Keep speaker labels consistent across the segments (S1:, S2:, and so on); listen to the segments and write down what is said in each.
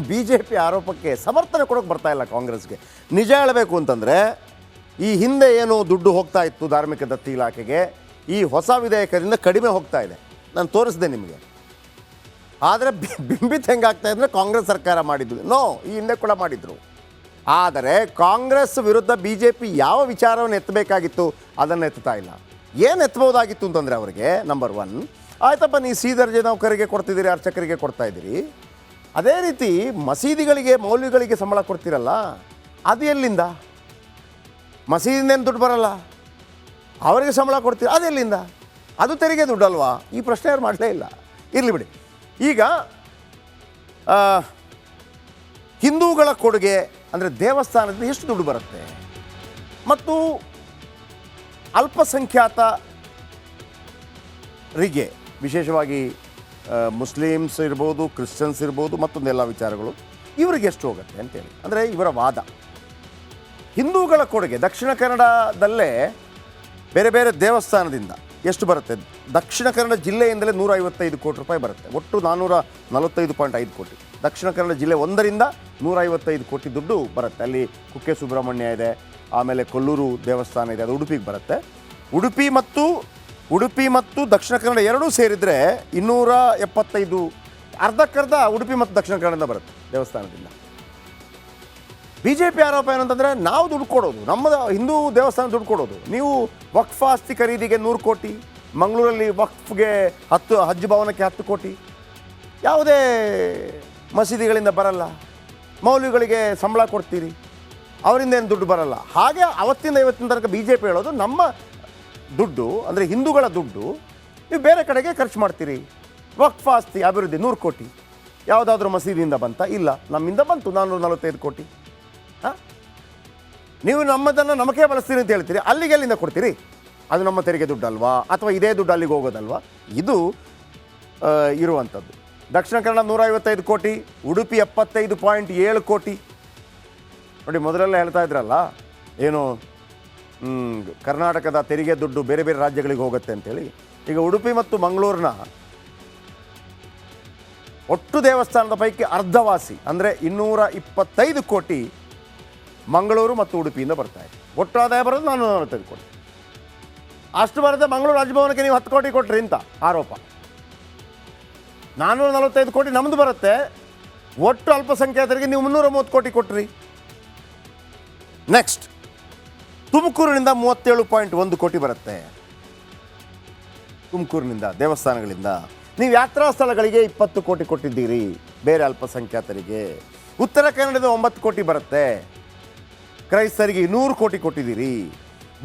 S1: B J P ಆರೋಪಕ್ಕೆ ಸಮರ್ಥನೆ ಕೊಡೋಕೆ ಬರ್ತಾ ಇಲ್ಲ ಕಾಂಗ್ರೆಸ್ಗೆ. ನಿಜ ಹೇಳಬೇಕು ಅಂತಂದರೆ ಈ ಹಿಂದೆ ಏನು ದುಡ್ಡು ಹೋಗ್ತಾ ಇತ್ತು ಧಾರ್ಮಿಕ ದತ್ತಿ ಇಲಾಖೆಗೆ, ಈ ಹೊಸ ವಿಧೇಯಕದಿಂದ ಕಡಿಮೆ ಹೋಗ್ತಾ ಇದೆ. ನಾನು ತೋರಿಸಿದೆ ನಿಮಗೆ. ಆದರೆ ಬಿಂಬಿತ್ ಹೆಂಗಾಗ್ತಾ ಇದ್ರೆ ಕಾಂಗ್ರೆಸ್ ಸರ್ಕಾರ ಮಾಡಿದ್ದು ಈ ಹಿಂದೆ ಕೂಡ ಮಾಡಿದರು. ಆದರೆ ಕಾಂಗ್ರೆಸ್ ವಿರುದ್ಧ ಬಿ ಜೆ ಪಿ ಯಾವ ವಿಚಾರವನ್ನು ಎತ್ತಬೇಕಾಗಿತ್ತು ಅದನ್ನು ಎತ್ತುತ್ತಾ ಇಲ್ಲ. ಏನು ಎತ್ತಬಹುದಾಗಿತ್ತು ಅಂತಂದರೆ ಅವರಿಗೆ ನಂಬರ್ 1, ಆಯ್ತಪ್ಪ ನೀವು ಸಿ ದರ್ಜೆ ನೌಕರಿಗೆ ಕೊಡ್ತಿದ್ದೀರಿ, ಅರ್ಚಕರಿಗೆ ಕೊಡ್ತಾ ಇದ್ದೀರಿ, ಅದೇ ರೀತಿ ಮಸೀದಿಗಳಿಗೆ ಮೌಲ್ವಿಗಳಿಗೆ ಸಂಬಳ ಕೊಡ್ತೀರಲ್ಲ, ಅದು ಎಲ್ಲಿಂದ? ಮಸೀದಿಯಿಂದೇನು ದುಡ್ಡು ಬರಲ್ಲ, ಅವರಿಗೆ ಸಂಬಳ ಕೊಡ್ತೀರಿ, ಅದು ಎಲ್ಲಿಂದ? ಅದು ತೆರಿಗೆ ದುಡ್ಡಲ್ವಾ? ಈ ಪ್ರಶ್ನೆ ಅವ್ರು ಮಾಡಲೇ ಇಲ್ಲ. ಇರಲಿ ಬಿಡಿ. ಈಗ ಹಿಂದೂಗಳ ಕೊಡುಗೆ ಅಂದರೆ ದೇವಸ್ಥಾನದಿಂದ ಎಷ್ಟು ದುಡ್ಡು ಬರುತ್ತೆ, ಮತ್ತು ಅಲ್ಪಸಂಖ್ಯಾತರಿಗೆ ವಿಶೇಷವಾಗಿ ಮುಸ್ಲಿಮ್ಸ್ ಇರ್ಬೋದು, ಕ್ರಿಶ್ಚಿಯನ್ಸ್ ಇರ್ಬೋದು, ಮತ್ತೊಂದೆಲ್ಲ ವಿಚಾರಗಳು ಇವರಿಗೆ ಎಷ್ಟು ಹೋಗುತ್ತೆ ಅಂತೇಳಿ ಅಂದರೆ ಇವರ ವಾದ. ಹಿಂದೂಗಳ ಕೊಡುಗೆ ದಕ್ಷಿಣ ಕನ್ನಡದಲ್ಲೇ ಬೇರೆ ಬೇರೆ ದೇವಸ್ಥಾನದಿಂದ ಎಷ್ಟು ಬರುತ್ತೆ? ದಕ್ಷಿಣ ಕನ್ನಡ ಜಿಲ್ಲೆಯಿಂದಲೇ 155 ಕೋಟಿ ರೂಪಾಯಿ ಬರುತ್ತೆ. ಒಟ್ಟು 445.5 ಕೋಟಿ. ದಕ್ಷಿಣ ಕನ್ನಡ ಜಿಲ್ಲೆ 1ರಿಂದ 155 ಕೋಟಿ ದುಡ್ಡು ಬರುತ್ತೆ. ಅಲ್ಲಿ ಕುಕ್ಕೆ ಸುಬ್ರಹ್ಮಣ್ಯ ಇದೆ, ಆಮೇಲೆ ಕೊಲ್ಲೂರು ದೇವಸ್ಥಾನ ಇದೆ, ಅದು ಉಡುಪಿಗೆ ಬರುತ್ತೆ. ಉಡುಪಿ ಮತ್ತು ದಕ್ಷಿಣ ಕನ್ನಡ ಎರಡೂ ಸೇರಿದರೆ 275, ಅರ್ಧಕ್ಕರ್ಧ ಉಡುಪಿ ಮತ್ತು ದಕ್ಷಿಣ ಕನ್ನಡದಿಂದ ಬರುತ್ತೆ ದೇವಸ್ಥಾನದಿಂದ. ಬಿ ಜೆ ಪಿ ಆರೋಪ ಏನಂತಂದರೆ ನಾವು ದುಡ್ಡು ಕೊಡೋದು, ನಮ್ಮದು ಹಿಂದೂ ದೇವಸ್ಥಾನ ದುಡ್ಡು ಕೊಡೋದು, ನೀವು ವಕ್ಫ್ ಆಸ್ತಿ ಖರೀದಿಗೆ 100 ಕೋಟಿ, ಮಂಗಳೂರಲ್ಲಿ ವಕ್ಫ್ಗೆ ಹಜ್ ಭವನಕ್ಕೆ 10 ಕೋಟಿ, ಯಾವುದೇ ಮಸೀದಿಗಳಿಂದ ಬರಲ್ಲ, ಮೌಲ್ವಿಗಳಿಗೆ ಸಂಬಳ ಕೊಡ್ತೀರಿ, ಅವರಿಂದ ಏನು ದುಡ್ಡು ಬರಲ್ಲ. ಹಾಗೆ ಅವತ್ತಿಂದ ಇವತ್ತಿನ ತನಕ ಬಿ ಜೆ ಪಿ ಹೇಳೋದು ನಮ್ಮ ದುಡ್ಡು ಅಂದರೆ ಹಿಂದೂಗಳ ದುಡ್ಡು ನೀವು ಬೇರೆ ಕಡೆಗೆ ಖರ್ಚು ಮಾಡ್ತೀರಿ. ವಕ್ಫ್ ಆಸ್ತಿ ಅಭಿವೃದ್ಧಿ 100 ಕೋಟಿ ಯಾವುದಾದ್ರೂ ಮಸೀದಿಯಿಂದ ಬಂತ? ಇಲ್ಲ, ನಮ್ಮಿಂದ ಬಂತು 445 ಕೋಟಿ. ಹಾಂ, ನೀವು ನಮ್ಮದನ್ನು ನಮಗೇ ಬಳಸ್ತೀರಿ ಅಂತ ಹೇಳ್ತೀರಿ, ಅಲ್ಲಿಗೆ ಎಲ್ಲಿಂದ ಕೊಡ್ತೀರಿ? ಅದು ನಮ್ಮ ತೆರಿಗೆ ದುಡ್ಡು ಅಲ್ವಾ, ಅಥವಾ ಇದೇ ದುಡ್ಡು ಅಲ್ಲಿಗೆ ಹೋಗೋದಲ್ವಾ? ಇದು ಇರುವಂಥದ್ದು. ದಕ್ಷಿಣ ಕನ್ನಡ 155 ಕೋಟಿ, ಉಡುಪಿ 75.7 ಕೋಟಿ. ನೋಡಿ, ಮೊದಲೆಲ್ಲ ಹೇಳ್ತಾ ಇದ್ರಲ್ಲ ಏನು ಕರ್ನಾಟಕದ ತೆರಿಗೆ ದುಡ್ಡು ಬೇರೆ ಬೇರೆ ರಾಜ್ಯಗಳಿಗೆ ಹೋಗುತ್ತೆ ಅಂತೇಳಿ. ಈಗ ಉಡುಪಿ ಮತ್ತು ಮಂಗಳೂರಿನ ಒಟ್ಟು ದೇವಸ್ಥಾನದ ಪೈಕಿ ಅರ್ಧವಾಸಿ ಅಂದರೆ 225 ಕೋಟಿ ಮಂಗಳೂರು ಮತ್ತು ಉಡುಪಿಯಿಂದ ಬರ್ತಾ ಇದೆ. ಒಟ್ಟು ಆದಾಯ ಬರೋದು 445 ಕೋಟಿ. ಅಷ್ಟು ಬರುತ್ತೆ. ಮಂಗಳೂರು ರಾಜಭವನಕ್ಕೆ ನೀವು 10 ಕೋಟಿ ಕೊಟ್ರಿ ಅಂತ ಆರೋಪ. 445 ಕೋಟಿ ನಮ್ಮದು ಬರುತ್ತೆ. ಒಟ್ಟು ಅಲ್ಪಸಂಖ್ಯಾತರಿಗೆ ನೀವು 330 ಕೋಟಿ ಕೊಟ್ರಿ. ನೆಕ್ಸ್ಟ್, ತುಮಕೂರಿನಿಂದ 37.1 ಕೋಟಿ ಬರುತ್ತೆ. ತುಮಕೂರಿನಿಂದ ದೇವಸ್ಥಾನಗಳಿಂದ ನೀವು ಯಾತ್ರಾ ಸ್ಥಳಗಳಿಗೆ 20 ಕೋಟಿ ಕೊಟ್ಟಿದ್ದೀರಿ, ಬೇರೆ ಅಲ್ಪಸಂಖ್ಯಾತರಿಗೆ. ಉತ್ತರ ಕನ್ನಡದ 9 ಕೋಟಿ ಬರುತ್ತೆ, ಕ್ರೈಸ್ತರಿಗೆ 100 ಕೋಟಿ ಕೊಟ್ಟಿದ್ದೀರಿ.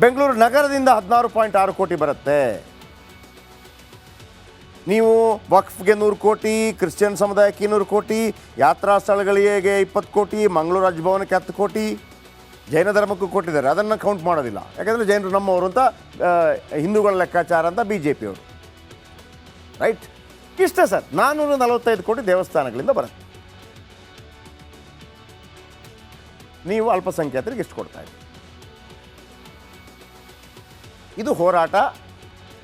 S1: ಬೆಂಗಳೂರು ನಗರದಿಂದ 16.6 ಕೋಟಿ ಬರುತ್ತೆ. ನೀವು ವಕ್ಫ್ಗೆ 100 ಕೋಟಿ, ಕ್ರಿಶ್ಚಿಯನ್ ಸಮುದಾಯಕ್ಕೆ 200 ಕೋಟಿ, ಯಾತ್ರಾ ಸ್ಥಳಗಳಿಗೆ 20 ಕೋಟಿ, ಮಂಗಳೂರು ರಾಜಭವನಕ್ಕೆ 10 ಕೋಟಿ, ಜೈನ ಧರ್ಮಕ್ಕೂ ಕೊಟ್ಟಿದ್ದಾರೆ. ಅದನ್ನು ಕೌಂಟ್ ಮಾಡೋದಿಲ್ಲ, ಯಾಕಂದರೆ ಜೈನರು ನಮ್ಮವರು ಅಂತ, ಹಿಂದೂಗಳ ಲೆಕ್ಕಾಚಾರ ಅಂತ ಬಿ ಜೆ ಪಿಯವರು. ರೈಟ್, ಇಷ್ಟೇ ಸರ್. 445 ಕೋಟಿ ದೇವಸ್ಥಾನಗಳಿಂದ ಬರುತ್ತೆ. ನೀವು ಅಲ್ಪಸಂಖ್ಯಾತರಿಗೆ ಎಷ್ಟು ಕೊಡ್ತಾ ಇದ್ದೀರಿ? ಇದು ಹೋರಾಟ.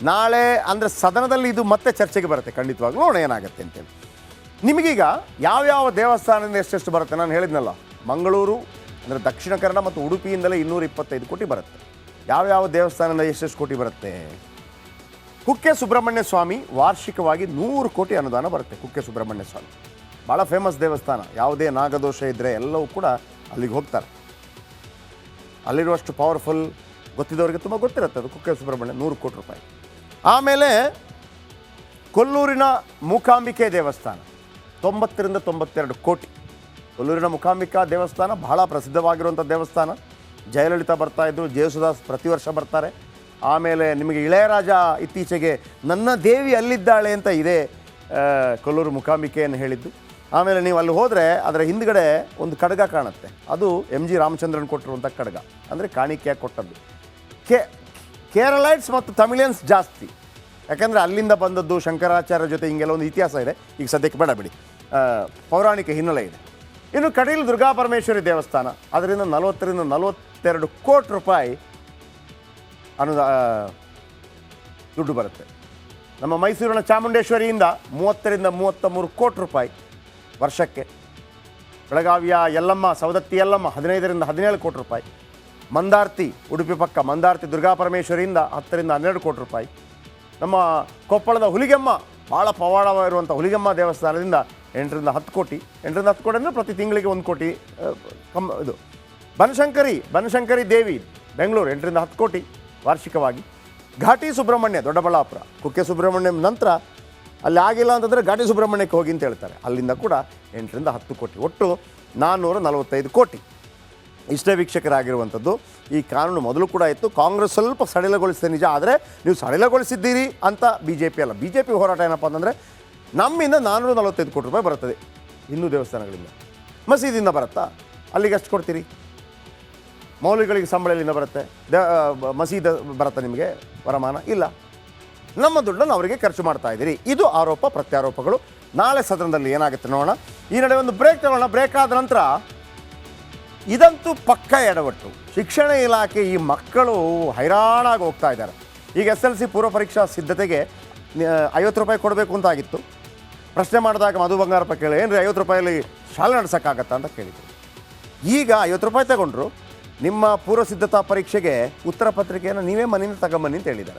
S1: ನಾಳೆ ಅಂದರೆ ಸದನದಲ್ಲಿ ಇದು ಮತ್ತೆ ಚರ್ಚೆಗೆ ಬರುತ್ತೆ ಖಂಡಿತವಾಗ್ಲೂ. ನೋಡೋಣ ಏನಾಗುತ್ತೆ ಅಂತೇಳಿ. ನಿಮಗೀಗ ಯಾವ್ಯಾವ ದೇವಸ್ಥಾನದಿಂದ ಎಷ್ಟೆಷ್ಟು ಬರುತ್ತೆ ನಾನು ಹೇಳಿದ್ನಲ್ಲ. ಮಂಗಳೂರು ಅಂದರೆ ದಕ್ಷಿಣ ಕನ್ನಡ ಮತ್ತು ಉಡುಪಿಯಿಂದಲೇ 225 ಕೋಟಿ ಬರುತ್ತೆ. ಯಾವ್ಯಾವ ದೇವಸ್ಥಾನದಿಂದ ಎಷ್ಟೆಷ್ಟು ಕೋಟಿ ಬರುತ್ತೆ? ಕುಕ್ಕೆ ಸುಬ್ರಹ್ಮಣ್ಯ ಸ್ವಾಮಿ ವಾರ್ಷಿಕವಾಗಿ 100 ಕೋಟಿ ಅನುದಾನ ಬರುತ್ತೆ. ಕುಕ್ಕೆ ಸುಬ್ರಹ್ಮಣ್ಯ ಸ್ವಾಮಿ ಭಾಳ ಫೇಮಸ್ ದೇವಸ್ಥಾನ. ಯಾವುದೇ ನಾಗದೋಷ ಇದ್ದರೆ ಎಲ್ಲವೂ ಕೂಡ ಅಲ್ಲಿಗೆ ಹೋಗ್ತಾರೆ. ಅಲ್ಲಿರುವಷ್ಟು ಪವರ್ಫುಲ್ ಗೊತ್ತಿದ್ದವರಿಗೆ ತುಂಬ ಗೊತ್ತಿರುತ್ತೆ ಅದು. ಕುಕ್ಕೆ ಸುಬ್ರಹ್ಮಣ್ಯ 100 ಕೋಟಿ ರೂಪಾಯಿ. ಆಮೇಲೆ ಕೊಲ್ಲೂರಿನ ಮೂಕಾಂಬಿಕೆ ದೇವಸ್ಥಾನ 90ರಿಂದ 92 ಕೋಟಿ. ಕೊಲ್ಲೂರಿನ ಮೂಕಾಂಬಿಕಾ ದೇವಸ್ಥಾನ ಬಹಳ ಪ್ರಸಿದ್ಧವಾಗಿರುವಂಥ ದೇವಸ್ಥಾನ. ಜಯಲಲಿತಾ ಬರ್ತಾಯಿದ್ರು, ಜೇಸುದಾಸ್ ಪ್ರತಿ ವರ್ಷ ಬರ್ತಾರೆ. ಆಮೇಲೆ ನಿಮಗೆ ಇಳೆಯರಾಜ ಇತ್ತೀಚೆಗೆ ನನ್ನ ದೇವಿ ಅಲ್ಲಿದ್ದಾಳೆ ಅಂತ ಇದೆ ಕೊಲ್ಲೂರು ಮೂಕಾಂಬಿಕೆಯನ್ನು ಹೇಳಿದ್ದು. ಆಮೇಲೆ ನೀವು ಅಲ್ಲಿ ಹೋದರೆ ಅದರ ಹಿಂದ್ಗಡೆ ಒಂದು ಕಡಗ ಕಾಣುತ್ತೆ. ಅದು ಎಮ್ ಜಿ ರಾಮಚಂದ್ರನ್ ಕೊಟ್ಟಿರುವಂಥ ಕಡಗ, ಅಂದರೆ ಕಾಣಿಕೆಯಾಗಿ ಕೊಟ್ಟದ್ದು. ಕೇರಳೈಟ್ಸ್ ಮತ್ತು ತಮಿಳಿಯನ್ಸ್ ಜಾಸ್ತಿ, ಯಾಕಂದರೆ ಅಲ್ಲಿಂದ ಬಂದದ್ದು ಶಂಕರಾಚಾರ್ಯ ಜೊತೆ ಹಿಂಗೆಲ್ಲ ಒಂದು ಇತಿಹಾಸ ಇದೆ. ಈಗ ಸದ್ಯಕ್ಕೆ ಬೇಡ ಬಿಡಿ, ಪೌರಾಣಿಕ ಹಿನ್ನೆಲೆ ಇದೆ. ಇನ್ನು ಕಟೀಲು ದುರ್ಗಾ ಪರಮೇಶ್ವರಿ ದೇವಸ್ಥಾನ, ಅದರಿಂದ 40ರಿಂದ 42 ಕೋಟಿ ರೂಪಾಯಿ ದುಡ್ಡು ಬರುತ್ತೆ. ನಮ್ಮ ಮೈಸೂರಿನ ಚಾಮುಂಡೇಶ್ವರಿಯಿಂದ 30ರಿಂದ 33 ಕೋಟಿ ರೂಪಾಯಿ. ವರ್ಷಕ್ಕೆ. ಬೆಳಗಾವಿಯ ಯಲ್ಲಮ್ಮ, ಸವದತ್ತಿ ಯಲ್ಲಮ್ಮ 15ರಿಂದ 17 ಕೋಟಿ ರೂಪಾಯಿ. ಮಂದಾರ್ತಿ, ಉಡುಪಿ ಪಕ್ಕ ಮಂದಾರ್ತಿ ದುರ್ಗಾಪರಮೇಶ್ವರಿಯಿಂದ 10ರಿಂದ 12 ಕೋಟಿ ರೂಪಾಯಿ. ನಮ್ಮ ಕೊಪ್ಪಳದ ಹುಲಿಗೆಮ್ಮ, ಭಾಳ ಪವಾಡವಾಗಿರುವಂಥ ಹುಲಿಗೆಮ್ಮ ದೇವಸ್ಥಾನದಿಂದ 8ರಿಂದ 10 ಕೋಟಿ. 8ರಿಂದ 10 ಕೋಟಿ ಅಂದರೆ ಪ್ರತಿ ತಿಂಗಳಿಗೆ 1 ಕೋಟಿ. ಇದು ಬನಶಂಕರಿ ದೇವಿ ಬೆಂಗಳೂರು 8ರಿಂದ 10 ಕೋಟಿ ವಾರ್ಷಿಕವಾಗಿ. ಘಾಟಿ ಸುಬ್ರಹ್ಮಣ್ಯ ದೊಡ್ಡಬಳ್ಳಾಪುರ, ಕುಕ್ಕೆ ಸುಬ್ರಹ್ಮಣ್ಯಂ ನಂತರ ಅಲ್ಲಿ ಆಗಿಲ್ಲ ಅಂತಂದರೆ ಘಾಟಿ ಸುಬ್ರಹ್ಮಣ್ಯಕ್ಕೆ ಹೋಗಿ ಅಂತ ಹೇಳ್ತಾರೆ, ಅಲ್ಲಿಂದ ಕೂಡ 8ರಿಂದ 10 ಕೋಟಿ, ಒಟ್ಟು 445 ಕೋಟಿ. ಇಷ್ಟೇ ವೀಕ್ಷಕರಾಗಿರುವಂಥದ್ದು. ಈ ಕಾನೂನು ಮೊದಲು ಕೂಡ ಇತ್ತು, ಕಾಂಗ್ರೆಸ್ ಸ್ವಲ್ಪ ಸಡಿಲಗೊಳಿಸಿದೆ ನಿಜ, ಆದರೆ ನೀವು ಸಡಿಲಗೊಳಿಸಿದ್ದೀರಿ ಅಂತ ಬಿ ಜೆ ಪಿ ಅಲ್ಲ. ಬಿ ಜೆ ಪಿ ಹೋರಾಟ ಏನಪ್ಪ ಅಂತಂದರೆ ನಮ್ಮಿಂದ 445 ಕೋಟಿ ರೂಪಾಯಿ ಬರುತ್ತದೆ ಹಿಂದೂ ದೇವಸ್ಥಾನಗಳಿಂದ. ಮಸೀದಿಯಿಂದ ಬರುತ್ತಾ? ಅಲ್ಲಿಗೆ ಎಷ್ಟು ಕೊಡ್ತೀರಿ? ಮೌಲ್ಯಗಳಿಗೆ ಸಂಬಳ ಎಲ್ಲಿಂದ ಬರುತ್ತೆ? ಮಸೀದ ಬರುತ್ತಾ ನಿಮಗೆ ವರಮಾನ? ಇಲ್ಲ. ನಮ್ಮ ದುಡ್ಡನ್ನು ಅವರಿಗೆ ಖರ್ಚು ಮಾಡ್ತಾ ಇದ್ದೀರಿ. ಇದು ಆರೋಪ ಪ್ರತ್ಯಾರೋಪಗಳು. ನಾಳೆ ಸದನದಲ್ಲಿ ಏನಾಗುತ್ತೆ ನೋಡೋಣ. ಈ ನಡುವೆ ಒಂದು ಬ್ರೇಕ್ ತಗೊಳ್ಳೋಣ. ಬ್ರೇಕ್ ಆದ ನಂತರ ಇದಂತೂ ಪಕ್ಕ ಎಡವಟ್ಟು. ಶಿಕ್ಷಣ ಇಲಾಖೆ ಈ ಮಕ್ಕಳು ಹೈರಾಣಾಗಿ ಹೋಗ್ತಾ ಇದ್ದಾರೆ. ಈಗ SLC ಪೂರ್ವ ಪರೀಕ್ಷಾ ಸಿದ್ಧತೆಗೆ 50 ರೂಪಾಯಿ ಕೊಡಬೇಕು ಅಂತ ಆಗಿತ್ತು. ಪ್ರಶ್ನೆ ಮಾಡಿದಾಗ ಮಧು ಬಂಗಾರಪ್ಪ ಕೇಳಿ, ಏನು ರೀ 50 ರೂಪಾಯಲ್ಲಿ ಶಾಲೆ ನಡೆಸೋಕ್ಕಾಗತ್ತಾ ಅಂತ ಕೇಳಿದರು. ಈಗ 50 ರೂಪಾಯಿ ತಗೊಂಡ್ರು, ನಿಮ್ಮ ಪೂರ್ವ ಸಿದ್ಧತಾ ಪರೀಕ್ಷೆಗೆ ಉತ್ತರ ಪತ್ರಿಕೆಯನ್ನು ನೀವೇ ಮನೆಯಿಂದ ತಗೊಂಬನ್ನಿ ಅಂತ ಹೇಳಿದ್ದಾರೆ.